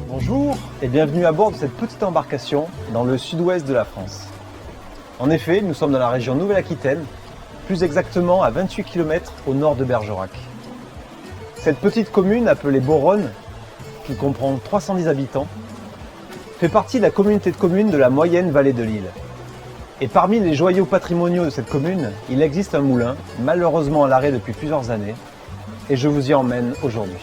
Bonjour et bienvenue à bord de cette petite embarcation dans le sud-ouest de la France. En effet, nous sommes dans la région Nouvelle-Aquitaine, plus exactement à 28 km au nord de Bergerac. Cette petite commune appelée Beauronne, qui comprend 310 habitants, fait partie de la communauté de communes de la moyenne vallée de l'Isle. Et parmi les joyaux patrimoniaux de cette commune, il existe un moulin, malheureusement à l'arrêt depuis plusieurs années, et je vous y emmène aujourd'hui.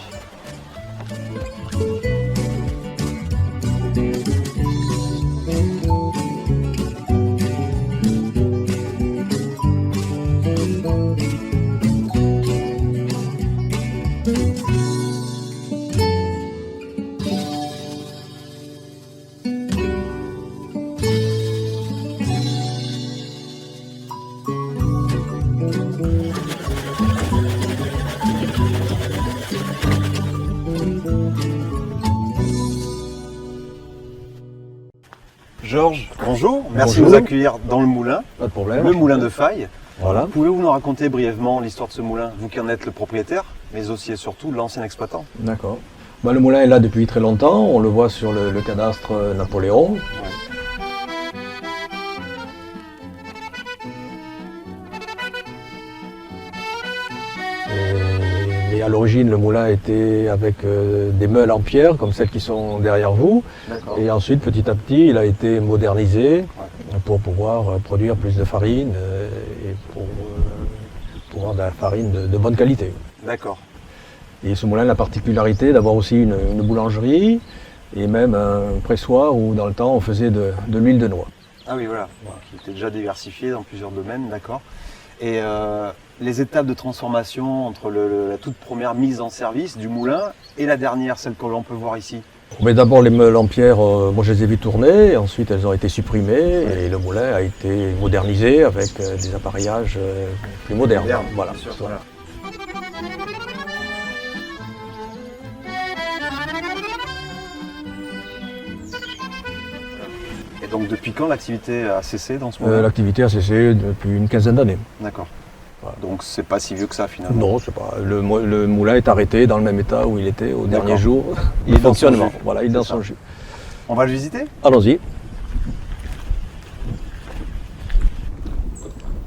Georges, bonjour, merci de nous accueillir dans le moulin, Pas de problème. le moulin de Faille. Voilà. Pouvez-vous nous raconter brièvement l'histoire de ce moulin, vous qui en êtes le propriétaire, mais aussi et surtout l'ancien exploitant? D'accord. Le moulin est là depuis très longtemps. On le voit sur le cadastre Napoléon. Et à l'origine, le moulin était avec des meules en pierre, comme celles qui sont derrière vous. D'accord. Et ensuite, petit à petit, il a été modernisé pour pouvoir produire plus de farine et pour avoir de la farine de bonne qualité. D'accord. Et ce moulin a la particularité d'avoir aussi une boulangerie et même un pressoir où dans le temps on faisait de l'huile de noix. Ah oui, voilà, qui était déjà diversifié dans plusieurs domaines, d'accord. Et les étapes de transformation entre la toute première mise en service du moulin et la dernière, celle que l'on peut voir ici. Mais d'abord les meules en pierre, moi je les ai vues tourner, ensuite elles ont été supprimées et le moulin a été modernisé avec des appareillages plus modernes. Voilà. Bien sûr, voilà. Et donc depuis quand l'activité a cessé dans ce moulin? L'activité a cessé depuis une quinzaine d'années. D'accord. Voilà. Donc c'est pas si vieux que ça finalement. Non, c'est pas. Le moulin est arrêté dans le même état où il était au dernier jour Il est de dans son fonctionnement. jus. Voilà, il est dans C'est son ça. jus. On va le visiter? Allons-y.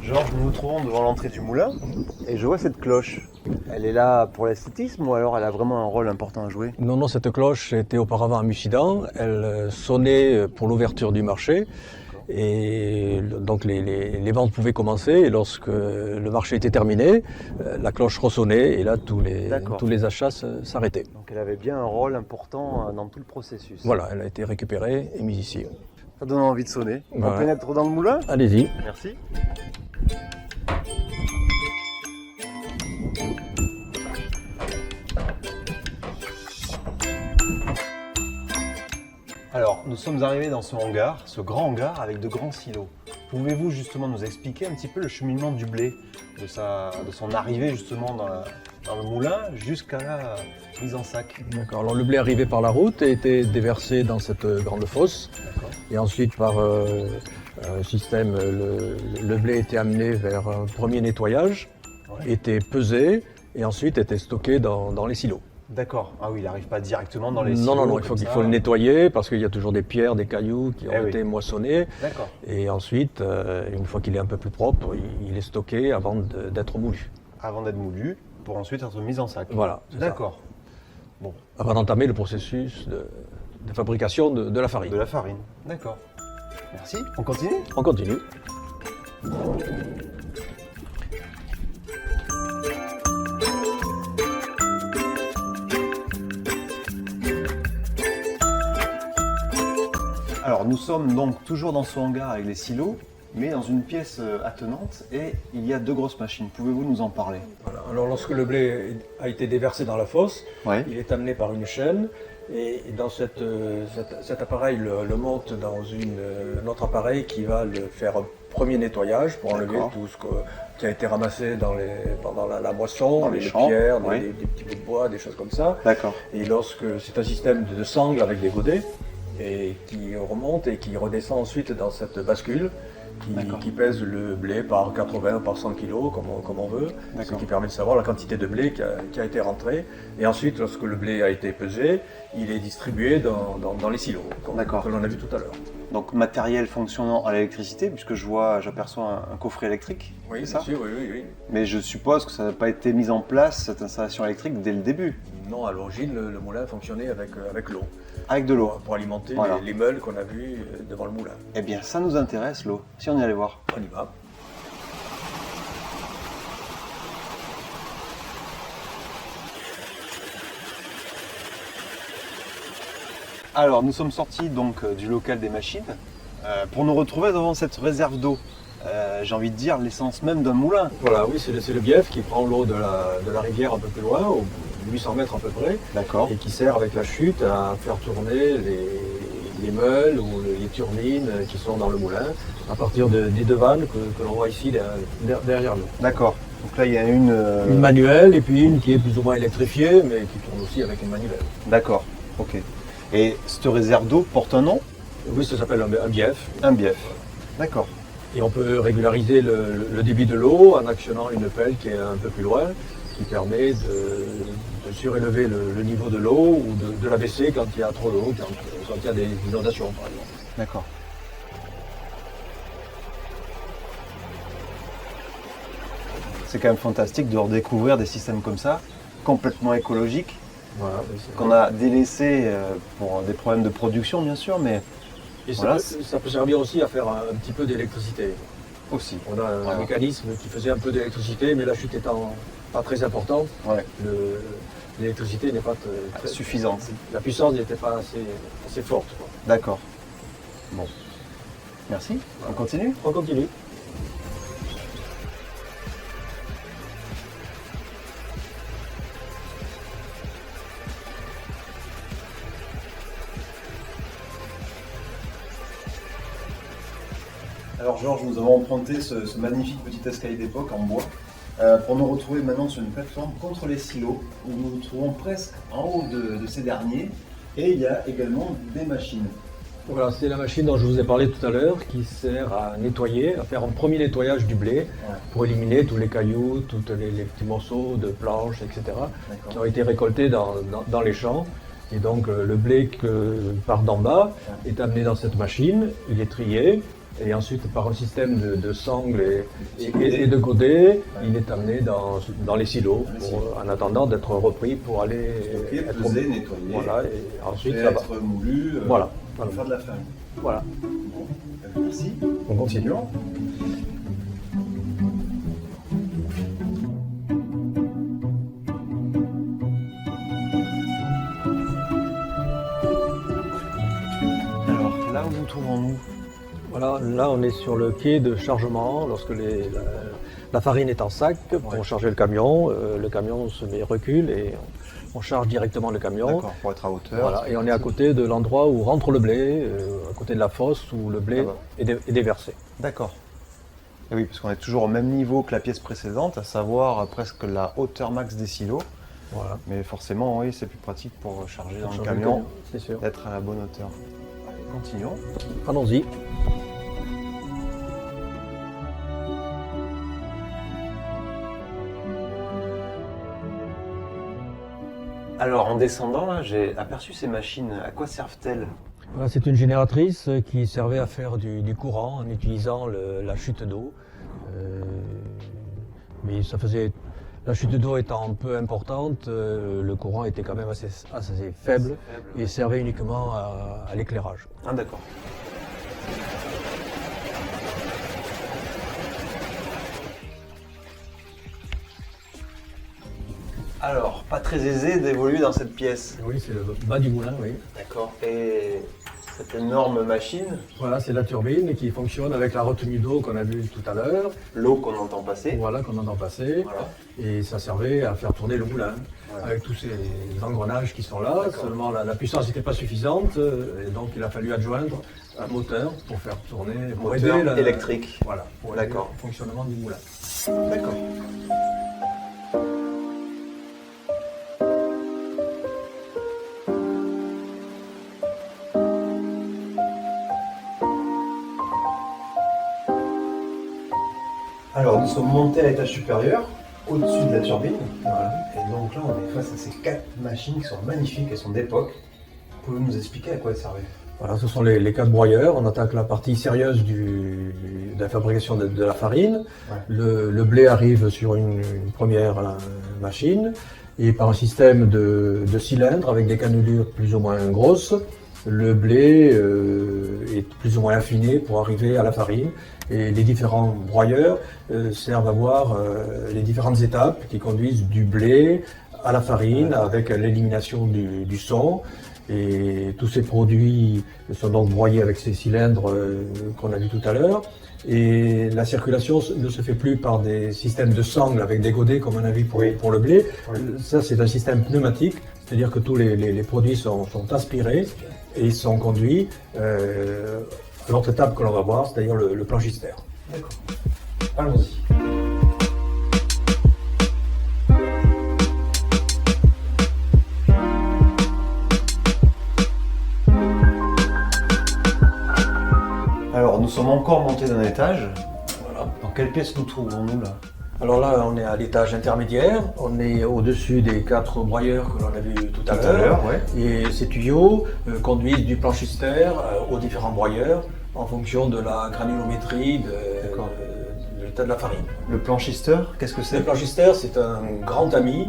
Georges, nous nous trouvons devant l'entrée du moulin et je vois cette cloche. Elle est là pour l'esthétisme ou alors elle a vraiment un rôle important à jouer? Non, cette cloche était auparavant un mucident. Elle sonnait pour l'ouverture du marché. Et donc les ventes pouvaient commencer. Et lorsque le marché était terminé, la cloche ressonnait et là tous les achats s'arrêtaient. Donc elle avait bien un rôle important dans tout le processus. Voilà, elle a été récupérée et mise ici. Ça donne envie de sonner. Voilà. On pénètre dans le moulin? Allez-y. Merci. Alors, nous sommes arrivés dans ce hangar, ce grand hangar avec de grands silos. Pouvez-vous justement nous expliquer un petit peu le cheminement du blé, de son arrivée justement dans le moulin jusqu'à la mise en sac? D'accord. Alors le blé arrivait par la route et était déversé dans cette grande fosse. D'accord. Et ensuite par un système, le blé était amené vers un premier nettoyage, était pesé et ensuite était stocké dans les silos. D'accord. Ah oui, il n'arrive pas directement dans les silos. Non, il faut le nettoyer parce qu'il y a toujours des pierres, des cailloux qui ont été moissonnés. D'accord. Et ensuite, une fois qu'il est un peu plus propre, il est stocké avant d'être moulu. Avant d'être moulu, pour ensuite être mis en sac. Voilà. D'accord. Bon. Avant d'entamer le processus de fabrication de la farine. De la farine. D'accord. Merci. On continue? On continue. Alors nous sommes donc toujours dans ce hangar avec les silos, mais dans une pièce attenante et il y a deux grosses machines. Pouvez-vous nous en parler? Voilà. Alors lorsque le blé a été déversé dans la fosse, il est amené par une chaîne et dans cet appareil le monte dans un autre appareil qui va le faire un premier nettoyage pour enlever tout ce qui a été ramassé pendant la moisson, les pierres, des petits bouts de bois, des choses comme ça. D'accord. Et lorsque c'est un système de sangle avec des godets, et qui remonte et qui redescend ensuite dans cette bascule qui pèse le blé par 80 par 100 kg comme on veut, ce qui permet de savoir la quantité de blé qui a été rentrée. Et ensuite, lorsque le blé a été pesé, il est distribué dans les silos, que l'on a vu tout à l'heure. Donc matériel fonctionnant à l'électricité, puisque j'aperçois un coffret électrique. Oui, c'est ça? sûr, oui. Mais je suppose que ça n'a pas été mis en place, cette installation électrique, dès le début. Non, à l'origine, le moulin fonctionnait avec l'eau. Avec de l'eau. Pour alimenter les meules qu'on a vus devant le moulin. Eh bien, ça nous intéresse, l'eau. Si on y allait voir. On y va. Alors, nous sommes sortis donc du local des machines pour nous retrouver devant cette réserve d'eau. J'ai envie de dire l'essence même d'un moulin. Voilà, oui, c'est le bief qui prend l'eau de la rivière un peu plus loin, 800 mètres à peu près, et qui sert avec la chute à faire tourner les meules ou les turbines qui sont dans le moulin, à partir des deux vannes que l'on voit ici derrière nous. D'accord. Donc là, il y a une manuelle et puis une qui est plus ou moins électrifiée, mais qui tourne aussi avec une manivelle. D'accord, ok. Et cette réserve d'eau porte un nom? Oui, ça s'appelle un bief. Un bief, d'accord. Et on peut régulariser le débit de l'eau en actionnant une pelle qui est un peu plus loin, qui permet de surélever le niveau de l'eau ou de la baisser quand il y a trop d'eau, quand il y a des inondations par exemple. D'accord. C'est quand même fantastique de redécouvrir des systèmes comme ça, complètement écologiques, voilà, qu'on a délaissés pour des problèmes de production bien sûr, mais et voilà. ça peut servir aussi à faire un petit peu d'électricité. Aussi. On a un mécanisme qui faisait un peu d'électricité, mais la chute étant pas très importante, l'électricité n'est pas très suffisante. La puissance n'était pas assez forte. D'accord. Bon. Merci. Voilà. On continue? On continue. Alors Georges, nous avons emprunté ce magnifique petit escalier d'époque en bois pour nous retrouver maintenant sur une plateforme contre les silos où nous nous trouvons presque en haut de ces derniers et il y a également des machines. Voilà, c'est la machine dont je vous ai parlé tout à l'heure qui sert à nettoyer, à faire un premier nettoyage du blé pour éliminer tous les cailloux, tous les petits morceaux de planches, etc. qui ont été récoltés dans les champs. Et donc le blé qui part d'en bas est amené dans cette machine, il est trié. Et ensuite, par un système de sangles et de godets, il est amené dans les silos en attendant d'être repris pour aller être pesé, nettoyé, voilà, et ensuite ça va être moulu, voilà. Pour faire de la farine. Voilà. Bon, merci. On continue. Alors, là où nous trouvons-nous? Voilà, là on est sur le quai de chargement lorsque la farine est en sac pour charger le camion recule et on charge directement le camion. D'accord, pour être à hauteur. Voilà, et on est à côté de l'endroit où rentre le blé, à côté de la fosse où le blé est déversé. D'accord. Et oui, parce qu'on est toujours au même niveau que la pièce précédente, à savoir presque la hauteur max des silos. Voilà. Mais forcément, oui, c'est plus pratique pour charger dans le camion, c'est sûr. D'être à la bonne hauteur. Continuons. Allons-y. Alors en descendant, là, j'ai aperçu ces machines. À quoi servent-elles? Voilà, c'est une génératrice qui servait à faire du courant en utilisant la chute d'eau. Mais la chute d'eau étant peu importante, le courant était quand même assez faible et servait uniquement à l'éclairage. Ah d'accord. Alors, pas très aisé d'évoluer dans cette pièce. Oui, c'est le bas du moulin, oui. D'accord. Et cette énorme machine? Voilà, c'est la turbine qui fonctionne avec la retenue d'eau qu'on a vue tout à l'heure. L'eau qu'on entend passer. Voilà, qu'on entend passer. Voilà. Et ça servait à faire tourner le moulin. Voilà. Avec tous ces engrenages qui sont là. Seulement la puissance n'était pas suffisante. Et donc il a fallu adjoindre un moteur pour faire tourner. Pour moteur aider électrique. Voilà, pour aider le fonctionnement du moulin. D'accord. Alors nous sommes montés à l'étage supérieur, au-dessus de la turbine. Voilà. Et donc là, on est face à ces 4 machines qui sont magnifiques, elles sont d'époque. Pouvez-vous nous expliquer à quoi elles servaient? Voilà, ce sont les 4 broyeurs. On attaque la partie sérieuse de la fabrication de la farine. Ouais. Le blé arrive sur une première machine et par un système de cylindres avec des cannelures plus ou moins grosses, le blé est plus ou moins affiné pour arriver à la farine. Et les différents broyeurs servent à voir les différentes étapes qui conduisent du blé à la farine avec l'élimination du son. Et tous ces produits sont donc broyés avec ces cylindres qu'on a vu tout à l'heure. Et la circulation ne se fait plus par des systèmes de sangle avec des godets comme on a vu pour le blé. Oui. Ça, c'est un système pneumatique, c'est-à-dire que tous les produits sont aspirés et sont conduits à l'autre étape que l'on va voir, c'est-à-dire le planchistère. D'accord. Allons-y. Alors, nous sommes encore montés d'un étage. Voilà. Dans quelle pièce nous trouvons-nous là? Alors là, on est à l'étage intermédiaire. On est au-dessus des 4 broyeurs que l'on a vu tout à l'heure. Ouais. Et ces tuyaux conduisent du planchistère aux différents broyeurs en fonction de la granulométrie de l'état de la farine. Le planchisteur, qu'est-ce que c'est? Le planchisteur, c'est un grand tamis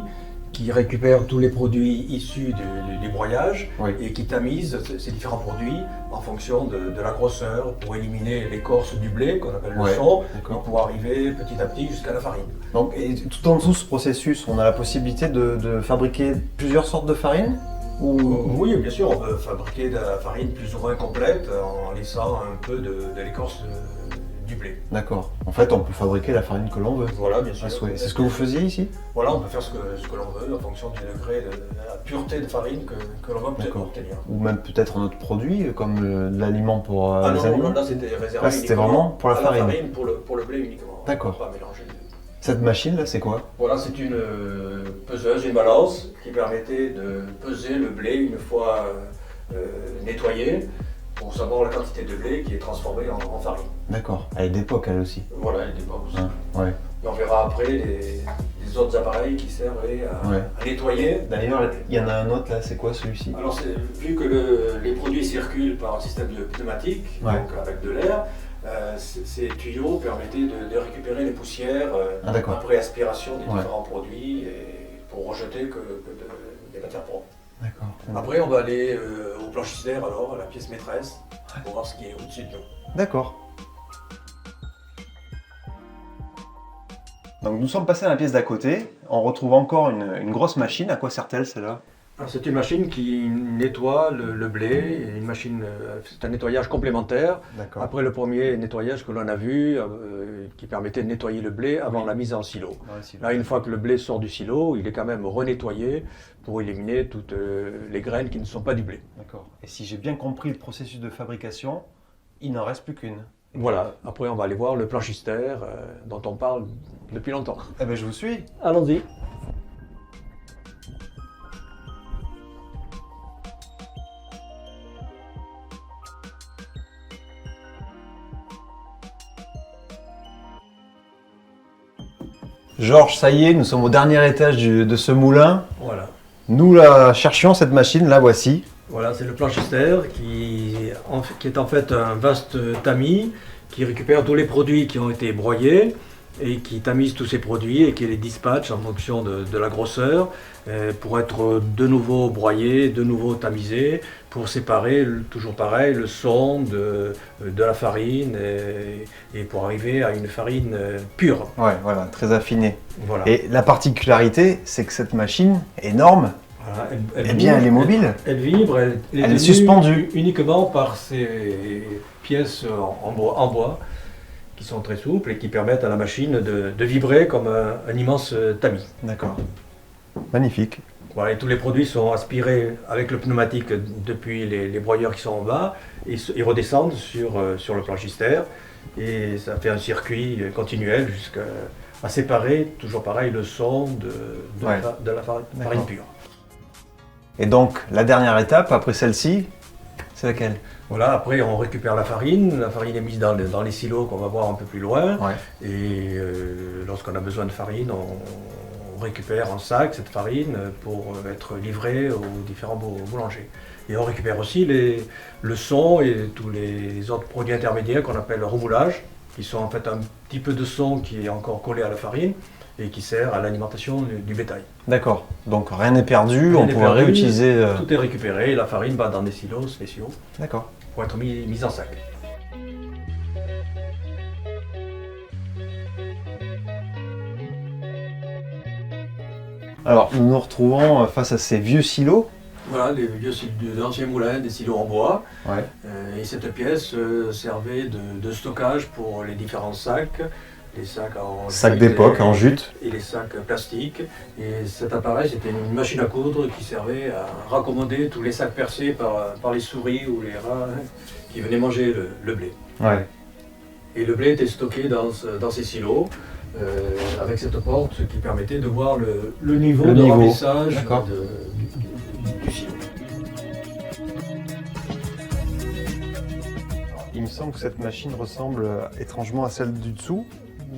qui récupère tous les produits issus du broyage et qui tamise ces différents produits en fonction de la grosseur pour éliminer l'écorce du blé qu'on appelle le son et pour arriver petit à petit jusqu'à la farine. Donc, et tout en dessous de ce processus, on a la possibilité de fabriquer plusieurs sortes de farine? Oui, bien sûr, on peut fabriquer de la farine plus ou moins complète en laissant un peu de l'écorce du blé. D'accord. En fait, on peut fabriquer la farine que l'on veut. Voilà, bien sûr. C'est ce que vous faisiez ici? Voilà, on peut faire ce que l'on veut en fonction du degré de la pureté de farine que l'on va obtenir. Ou même peut-être un autre produit, comme de l'aliment pour les animaux. Là, c'était réservé là, c'était vraiment pour la farine. Pour le blé uniquement. D'accord. Pas mélanger. Cette machine-là, c'est quoi? Voilà, c'est une peseuse, une balance qui permettait de peser le blé une fois nettoyé pour savoir la quantité de blé qui est transformée en farine. D'accord. Elle est d'époque, elle aussi. Voilà, elle est d'époque aussi. Ouais. Et on verra après les autres appareils qui servaient à nettoyer. D'ailleurs, il y en a un autre là, c'est quoi celui-ci? Alors, vu que les produits circulent par un système de pneumatique, donc avec de l'air, ces tuyaux permettaient de récupérer les poussières après aspiration des différents produits et pour rejeter des matières propres. D'accord. Après, on va aller au planchistère, alors, à la pièce maîtresse, pour voir ce qui est au-dessus de nous. D'accord. Donc nous sommes passés à la pièce d'à côté. On retrouve encore une grosse machine. À quoi sert-elle celle-là? C'est une machine qui nettoie le blé, c'est un nettoyage complémentaire. Après le premier nettoyage que l'on a vu, qui permettait de nettoyer le blé avant la mise en silo. Là, une fois que le blé sort du silo, il est quand même renettoyé pour éliminer toutes les graines qui ne sont pas du blé. D'accord. Et si j'ai bien compris le processus de fabrication, il n'en reste plus qu'une. Voilà, après on va aller voir le planchistère dont on parle depuis longtemps. Eh bien, je vous suis. Allons-y. Georges, ça y est, nous sommes au dernier étage de ce moulin. Voilà. Nous la cherchions, cette machine, la voici. Voilà, c'est le planchistère qui est en fait un vaste tamis qui récupère tous les produits qui ont été broyés et qui tamise tous ces produits et qui les dispatche en fonction de la grosseur pour être de nouveau broyés, de nouveau tamisés, pour séparer, toujours pareil, le son de la farine et pour arriver à une farine pure. Ouais, voilà, très affinée. Voilà. Et la particularité, c'est que cette machine énorme, voilà, elle est mobile. Elle vibre, elle est suspendue uniquement par ces pièces en bois qui sont très souples et qui permettent à la machine de vibrer comme un immense tamis. D'accord. Magnifique. Voilà, et tous les produits sont aspirés avec le pneumatique depuis les broyeurs qui sont en bas et ils redescendent sur le planchistère et ça fait un circuit continuel jusqu'à séparer, toujours pareil, le son de la farine pure. Et donc, la dernière étape, après celle-ci, C'est laquelle? Voilà, après on récupère la farine est mise dans les silos qu'on va voir un peu plus loin. Ouais. Et lorsqu'on a besoin de farine, on récupère en sac cette farine pour être livrée aux différents boulangers. Et on récupère aussi le son et tous les autres produits intermédiaires qu'on appelle remoulage, qui sont en fait un petit peu de son qui est encore collé à la farine et qui sert à l'alimentation du bétail. D'accord, donc rien n'est perdu, Rien on n'est pourra perdu, réutiliser... Tout est récupéré, la farine va dans des silos spéciaux D'accord. pour être mise en sac. Alors, nous nous retrouvons face à ces vieux silos. Voilà, d'anciens moulins, des silos en bois. Ouais. Et cette pièce servait de stockage pour les différents sacs, les sacs en Sacs d'époque, en jute. et les sacs plastiques. Et cet appareil, c'était une machine à coudre qui servait à raccommoder tous les sacs percés par les souris ou les rats qui venaient manger le blé. Ouais. Et le blé était stocké dans ces silos. Avec cette porte qui permettait de voir le niveau de remplissage du silo. Il me semble que cette machine ressemble étrangement à celle du dessous.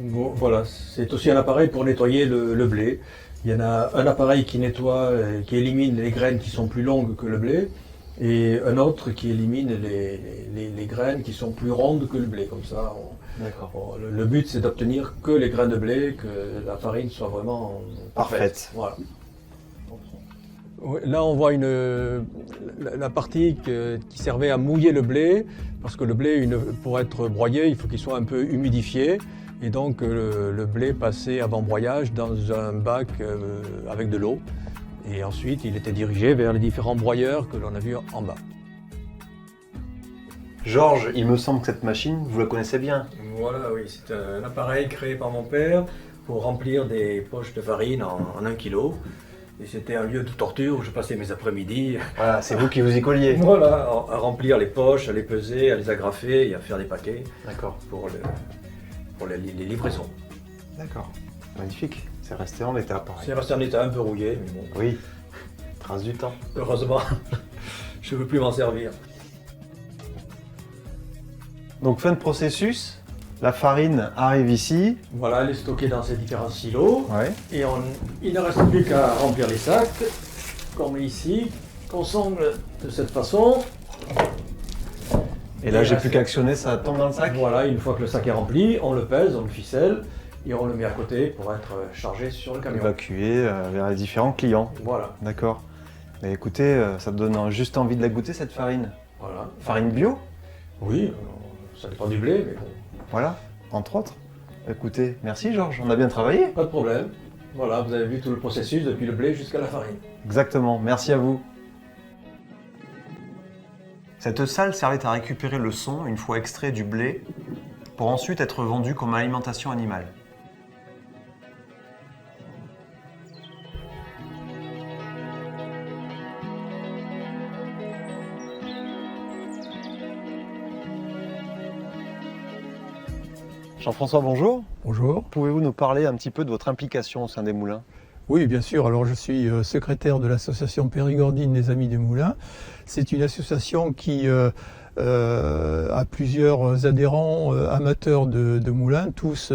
Bon, voilà, c'est aussi un appareil pour nettoyer le blé. Il y en a un appareil qui nettoie, qui élimine les graines qui sont plus longues que le blé, et un autre qui élimine les graines qui sont plus rondes que le blé. Comme ça, le but c'est d'obtenir que les graines de blé, que la farine soit vraiment parfaite. Voilà. Là, on voit la partie qui servait à mouiller le blé, parce que le blé, pour être broyé, il faut qu'il soit un peu humidifié. Et donc, le blé passait avant broyage dans un bac avec de l'eau. Et ensuite, il était dirigé vers les différents broyeurs que l'on a vus en bas. Georges, il me semble que cette machine, vous la connaissez bien. Voilà, oui, c'est un appareil créé par mon père pour remplir des poches de farine en 1 kilo. Et c'était un lieu de torture où je passais mes après-midi. Voilà, c'est vous qui vous y colliez. Voilà, à remplir les poches, à les peser, à les agrafer et à faire des paquets. D'accord. Pour les livraisons. D'accord. Magnifique. C'est resté en état, pareil. C'est resté en état un peu rouillé, mais bon. Oui. Trace du temps. Heureusement, je ne veux plus m'en servir. Donc fin de processus. La farine arrive ici. Voilà, elle est stockée dans ces différents silos. Ouais. Et il ne reste plus qu'à remplir les sacs, qu'on met ici, qu'on sangle de cette façon. Et là, j'ai plus qu'à actionner, ça tombe dans le sac. Voilà, une fois que le sac est rempli, on le pèse, on le ficelle et on le met à côté pour être chargé sur le camion. Évacué vers les différents clients. Voilà. D'accord. Mais écoutez, ça me donne juste envie de la goûter, cette farine. Voilà. Farine bio? Oui, ça dépend du blé, mais bon. Voilà, entre autres. Écoutez, merci Georges, on a bien travaillé. Pas de problème. Voilà, vous avez vu tout le processus depuis le blé jusqu'à la farine. Exactement, merci à vous. Cette salle servait à récupérer le son une fois extrait du blé pour ensuite être vendu comme alimentation animale. Jean-François, bonjour. Bonjour. Pouvez-vous nous parler un petit peu de votre implication au sein des moulins? Oui, bien sûr. Alors, je suis secrétaire de l'association Périgordine des Amis des Moulins. C'est une association qui a plusieurs adhérents amateurs de moulins, tous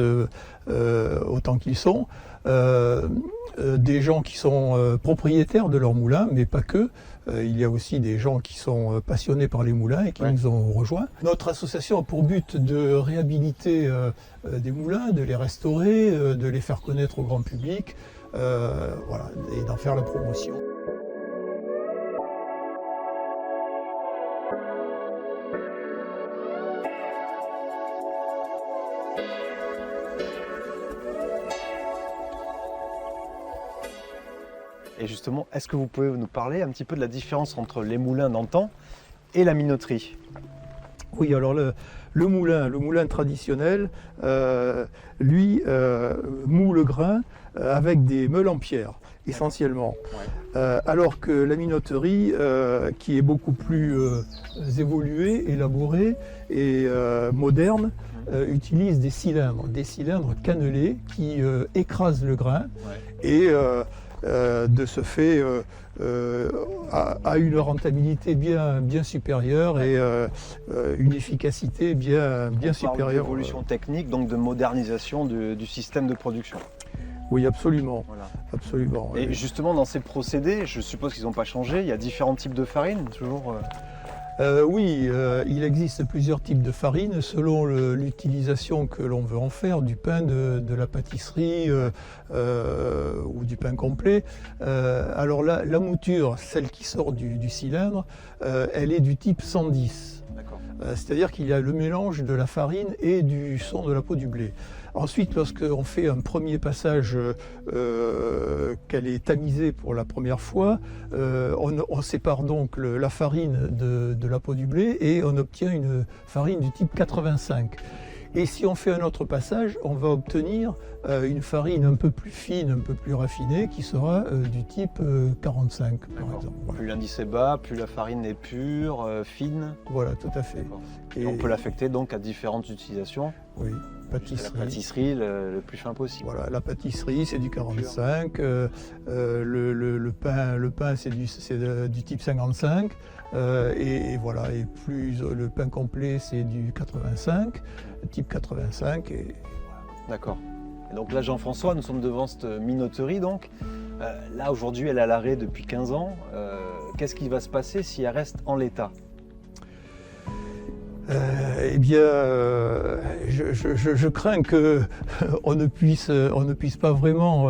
autant qu'ils sont. Des gens qui sont propriétaires de leurs moulins, mais pas que. Il y a aussi des gens qui sont passionnés par les moulins et qui nous ont rejoints. Notre association a pour but de réhabiliter des moulins, de les restaurer, de les faire connaître au grand public, voilà, et d'en faire la promotion. Et justement, est-ce que vous pouvez nous parler un petit peu de la différence entre les moulins d'antan et la minoterie? Oui, alors le moulin traditionnel, lui, moule le grain avec des meules en pierre, essentiellement. Ouais. Alors que la minoterie, qui est beaucoup plus évoluée, élaborée et moderne, utilise des cylindres cannelés qui écrasent le grain et de ce fait, a une rentabilité bien supérieure et une efficacité bien supérieure. D'évolution technique, donc de modernisation du système de production. Oui, absolument. Voilà. Absolument. Et justement, dans ces procédés, je suppose qu'ils n'ont pas changé. Il y a différents types de farine, toujours. Oui, il existe plusieurs types de farine selon l'utilisation que l'on veut en faire, du pain, de la pâtisserie ou du pain complet. Alors la mouture, celle qui sort du cylindre, elle est du type 110. C'est-à-dire qu'il y a le mélange de la farine et du son de la peau du blé. Ensuite, lorsqu'on fait un premier passage, qu'elle est tamisée pour la première fois, on sépare donc la farine de la peau du blé et on obtient une farine du type 85. Et si on fait un autre passage, on va obtenir une farine un peu plus fine, un peu plus raffinée, qui sera du type 45, par exemple. Voilà. Plus l'indice est bas, plus la farine est pure, fine. Voilà, tout à fait. Et on peut l'affecter donc à différentes utilisations. Oui, pâtisserie. La pâtisserie, le plus fin possible. Voilà, la pâtisserie, c'est du 45. Le pain, c'est du type 55. Et voilà, et plus le pain complet, c'est du 85, type 85. Et voilà. D'accord. Et donc là, Jean-François, nous sommes devant cette minoterie donc. Là, aujourd'hui, elle est à l'arrêt depuis 15 ans. Qu'est-ce qui va se passer si elle reste en l'état ? Eh bien, je crains qu'on ne puisse pas vraiment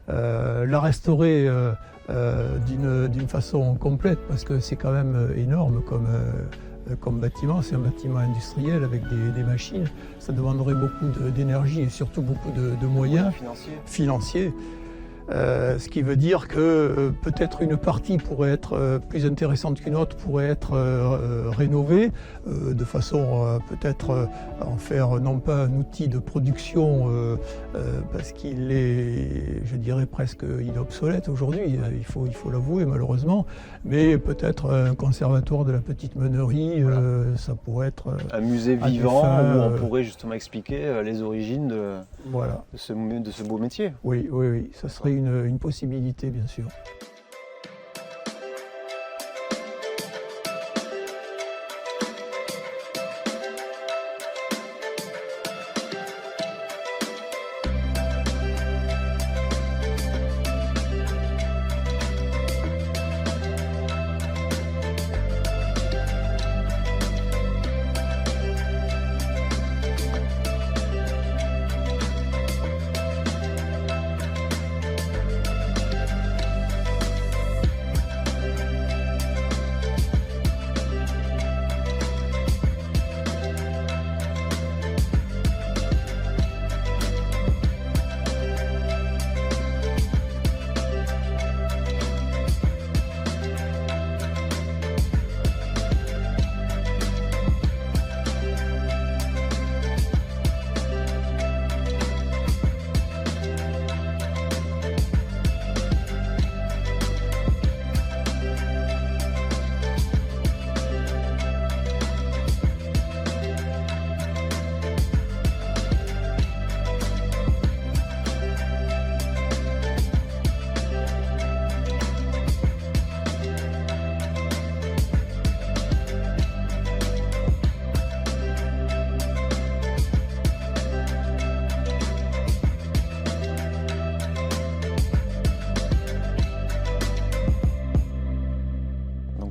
la restaurer d'une façon complète, parce que c'est quand même énorme comme bâtiment. C'est un bâtiment industriel avec des machines. Ça demanderait beaucoup d'énergie et surtout beaucoup de moyens financiers. Ce qui veut dire que peut-être une partie pourrait être plus intéressante qu'une autre, pourrait être rénovée de façon peut-être à en faire non pas un outil de production parce qu'il est, je dirais presque, il est obsolète aujourd'hui, il faut l'avouer malheureusement, mais peut-être un conservatoire de la petite meunerie, voilà. Ça pourrait être un musée vivant où on pourrait justement expliquer les origines de ce beau métier. Oui, ça serait une possibilité, bien sûr.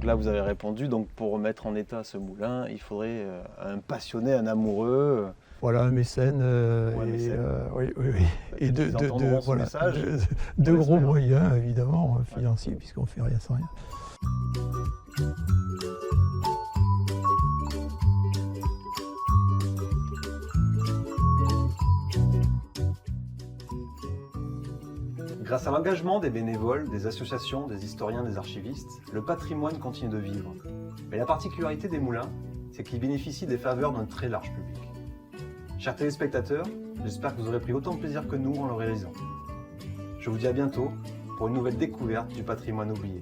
Là, vous avez répondu, donc pour remettre en état ce moulin, il faudrait un passionné, un amoureux. Voilà, un mécène, et de gros moyens, évidemment, financiers, puisqu'on ne fait rien sans rien. Grâce à l'engagement des bénévoles, des associations, des historiens, des archivistes, le patrimoine continue de vivre. Mais la particularité des moulins, c'est qu'ils bénéficient des faveurs d'un très large public. Chers téléspectateurs, j'espère que vous aurez pris autant de plaisir que nous en le réalisant. Je vous dis à bientôt pour une nouvelle découverte du patrimoine oublié.